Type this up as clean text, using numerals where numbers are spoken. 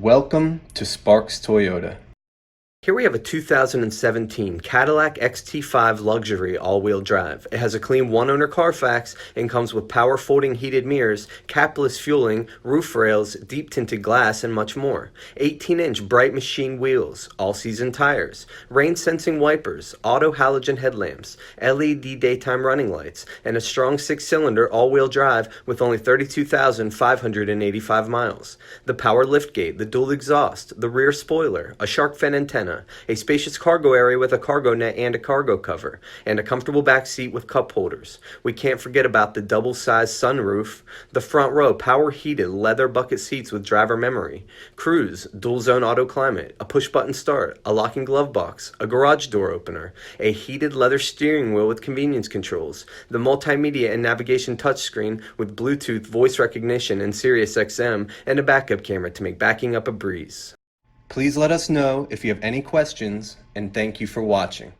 Welcome to Sparks Toyota. Here we have a 2017 Cadillac XT5 Luxury all-wheel drive. It has a clean one-owner Carfax and comes with power folding heated mirrors, capless fueling, roof rails, deep tinted glass, and much more. 18-inch bright machine wheels, all-season tires, rain-sensing wipers, auto halogen headlamps, LED daytime running lights, and a strong six-cylinder all-wheel drive with only 32,585 miles. The power liftgate, the dual exhaust, the rear spoiler, a shark fin antenna, a spacious cargo area with a cargo net and a cargo cover, and a comfortable back seat with cup holders. We can't forget about the double-sized sunroof, the front row power-heated leather bucket seats with driver memory, cruise, dual-zone auto climate, a push-button start, a locking glove box, a garage door opener, a heated leather steering wheel with convenience controls, the multimedia and navigation touchscreen with Bluetooth voice recognition and Sirius XM, and a backup camera to make backing up a breeze. Please let us know if you have any questions, and thank you for watching.